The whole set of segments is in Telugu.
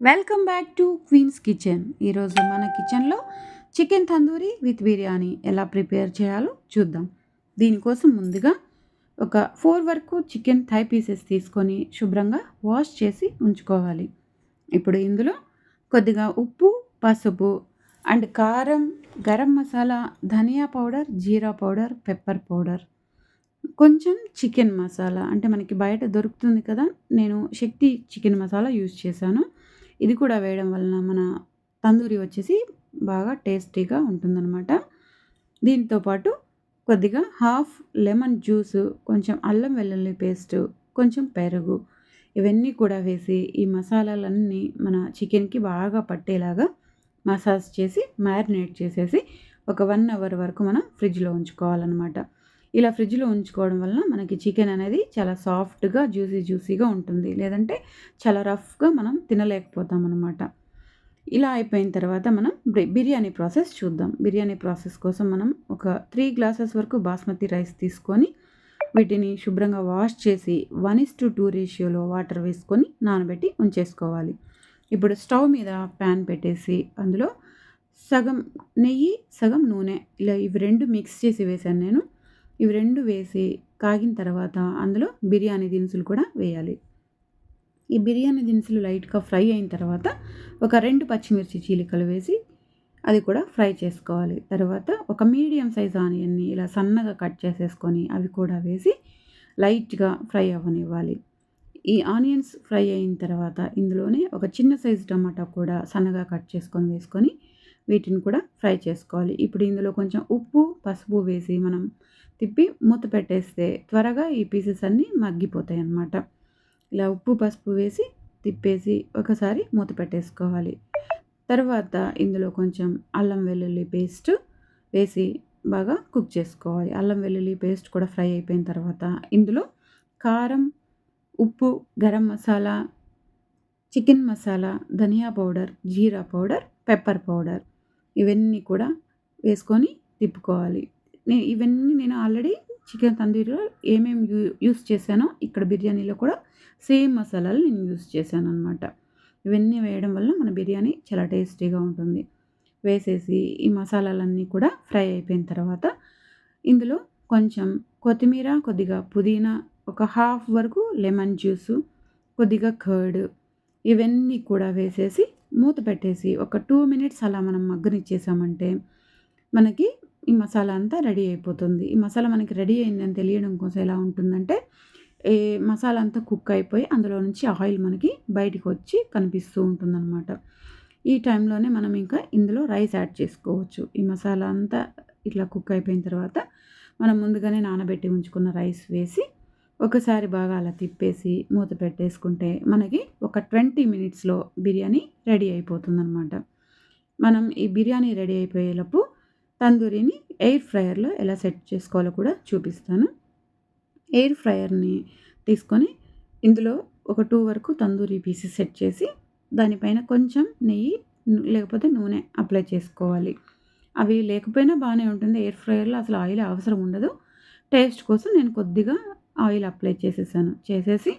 Welcome back to Queen's Kitchen. ఈరోజు మన కిచెన్లో చికెన్ తందూరి విత్ బిర్యానీ ఎలా ప్రిపేర్ చేయాలో చూద్దాం. దీనికోసం ముందుగా ఒక 4 వరకు చికెన్ థై పీసెస్ తీసుకొని శుభ్రంగా వాష్ చేసి ఉంచుకోవాలి. ఇప్పుడు ఇందులో కొద్దిగా ఉప్పు, పసుపు అండ్ కారం, గరం మసాలా, ధనియా పౌడర్, జీరా పౌడర్, పెప్పర్ పౌడర్, కొంచెం చికెన్ మసాలా అంటే మనకి బయట దొరుకుతుంది కదా, నేను శక్తి చికెన్ మసాలా యూజ్ చేశాను. ఇది కూడా వేయడం వలన మన తందూరి వచ్చేసి బాగా టేస్టీగా ఉంటుందన్నమాట. దీంతో పాటు కొద్దిగా హాఫ్ లెమన్ జ్యూసు, కొంచెం అల్లం వెల్లుల్లి పేస్టు, కొంచెం పెరుగు, ఇవన్నీ కూడా వేసి ఈ మసాలాలన్నీ మన చికెన్కి బాగా పట్టేలాగా మసాజ్ చేసి మ్యారినేట్ చేసేసి ఒక 1 అవర్ వరకు మనం ఫ్రిడ్జ్లో ఉంచుకోవాలన్నమాట. ఇలా ఫ్రిడ్జ్లో ఉంచుకోవడం వలన మనకి చికెన్ అనేది చాలా సాఫ్ట్గా జ్యూసీగా ఉంటుంది. లేదంటే చాలా రఫ్గా మనం తినలేకపోతాం అనమాట. ఇలా అయిపోయిన తర్వాత మనం బిర్యానీ ప్రాసెస్ చూద్దాం. బిర్యానీ ప్రాసెస్ కోసం మనం ఒక 3 గ్లాసెస్ వరకు బాస్మతి రైస్ తీసుకొని వీటిని శుభ్రంగా వాష్ చేసి 1:2 రేషియోలో వాటర్ వేసుకొని నానబెట్టి ఉంచేసుకోవాలి. ఇప్పుడు స్టవ్ మీద ప్యాన్ పెట్టేసి అందులో సగం నెయ్యి, సగం నూనె, ఇలా ఇవి 2 మిక్స్ చేసి వేశాను నేను. ఇవి 2 వేసి కాగిన తర్వాత అందులో బిర్యానీ దినుసులు కూడా వేయాలి. ఈ బిర్యానీ దినుసులు లైట్గా ఫ్రై అయిన తర్వాత ఒక 2 పచ్చిమిర్చి చీలికలు వేసి అది కూడా ఫ్రై చేసుకోవాలి. తర్వాత ఒక మీడియం సైజ్ ఆనియన్ని ఇలా సన్నగా కట్ చేసేసుకొని అవి కూడా వేసి లైట్గా ఫ్రై అవ్వనివ్వాలి. ఈ ఆనియన్స్ ఫ్రై అయిన తర్వాత ఇందులోనే ఒక చిన్న సైజు టమాటా కూడా సన్నగా కట్ చేసుకొని వేసుకొని వీటిని కూడా ఫ్రై చేసుకోవాలి. ఇప్పుడు ఇందులో కొంచెం ఉప్పు, పసుపు వేసి మనం తిప్పి మూత పెట్టేస్తే త్వరగా ఈ పీసెస్ అన్నీ మగ్గిపోతాయి అన్నమాట. ఇలా ఉప్పు, పసుపు వేసి తిప్పేసి ఒకసారి మూత పెట్టేసుకోవాలి. తర్వాత ఇందులో కొంచెం అల్లం వెల్లుల్లి పేస్ట్ వేసి బాగా కుక్ చేసుకోవాలి. అల్లం వెల్లుల్లి పేస్ట్ కూడా ఫ్రై అయిపోయిన తర్వాత ఇందులో కారం, ఉప్పు, గరం మసాలా, చికెన్ మసాలా, ధనియా పౌడర్, జీరా పౌడర్, పెప్పర్ పౌడర్, ఇవన్నీ కూడా వేసుకొని తిప్పుకోవాలి. ఇవన్నీ నేను ఆల్రెడీ చికెన్ తందూరిలో ఏమేమి యూస్ చేశానో ఇక్కడ బిర్యానీలో కూడా సేమ్ మసాలాలు నేను యూస్ చేశాను అనమాట. ఇవన్నీ వేయడం వల్ల మన బిర్యానీ చాలా టేస్టీగా ఉంటుంది. వేసేసి ఈ మసాలాలన్నీ కూడా ఫ్రై అయిపోయిన తర్వాత ఇందులో కొంచెం కొత్తిమీర, కొద్దిగా పుదీనా, ఒక హాఫ్ వరకు లెమన్ జ్యూసు, కొద్దిగా కర్డ్, ఇవన్నీ కూడా వేసేసి మూత పెట్టేసి ఒక 2 మినిట్స్ అలా మనం మగ్గనిచ్చేసామంటే మనకి ఈ మసాలా అంతా రెడీ అయిపోతుంది. ఈ మసాలా మనకి రెడీ అయిందని తెలియడం కోసం ఎలా ఉంటుందంటే ఈ మసాలా అంతా కుక్ అయిపోయి అందులో నుంచి ఆయిల్ మనకి బయటికి వచ్చి కనిపిస్తూ ఉంటుందన్నమాట. ఈ టైంలోనే మనం ఇంకా ఇందులో రైస్ యాడ్ చేసుకోవచ్చు. ఈ మసాలా అంతా ఇట్లా కుక్ అయిపోయిన తర్వాత మనం ముందుగానే నానబెట్టి ఉంచుకున్న రైస్ వేసి ఒకసారి బాగా అలా తిప్పేసి మూత పెట్టేసుకుంటే మనకి ఒక 20 మినిట్స్లో బిర్యానీ రెడీ అయిపోతుందన్నమాట. మనం ఈ బిర్యానీ రెడీ అయిపోయేలోపు తందూరిని ఎయిర్ ఫ్రైయర్లో ఎలా సెట్ చేసుకోవాలో కూడా చూపిస్తాను. ఎయిర్ ఫ్రైయర్ని తీసుకొని ఇందులో ఒక 2 వరకు తందూరి పీసెస్ సెట్ చేసి దానిపైన కొంచెం నెయ్యి లేకపోతే నూనె అప్లై చేసుకోవాలి. అవి లేకపోయినా బాగానే ఉంటుంది. ఎయిర్ ఫ్రైయర్లో అసలు ఆయిల్ అవసరం ఉండదు. టేస్ట్ కోసం నేను కొద్దిగా ఆయిల్ అప్లై చేసేసి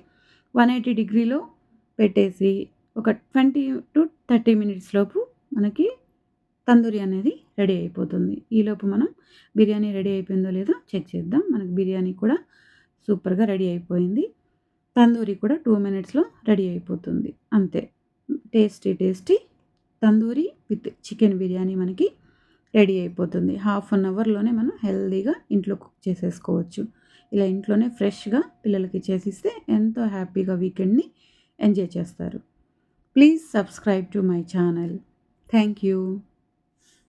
180 డిగ్రీలో పెట్టేసి ఒక 20-30 మినిట్స్ లోపు మనకి తందూరి అనేది రెడీ అయిపోతుంది. ఈలోపు మనం బిర్యానీ రెడీ అయిపోయిందో లేదో చెక్ చేద్దాం. మనకి బిర్యానీ కూడా సూపర్గా రెడీ అయిపోయింది. తందూరి కూడా 2 మినిట్స్లో రెడీ అయిపోతుంది. అంతే, tasty tandoori with chicken biryani మనకి రెడీ అయిపోతుంది. హాఫ్ అన్ అవర్లోనే మనం హెల్తీగా ఇంట్లో కుక్ చేసేసుకోవచ్చు. ఇలా ఇంట్లోనే ఫ్రెష్గా పిల్లలకి చేసిస్తే ఎంతో హ్యాపీగా వీకెండ్ని ఎంజాయ్ చేస్తారు. Please subscribe to my channel. Thank you.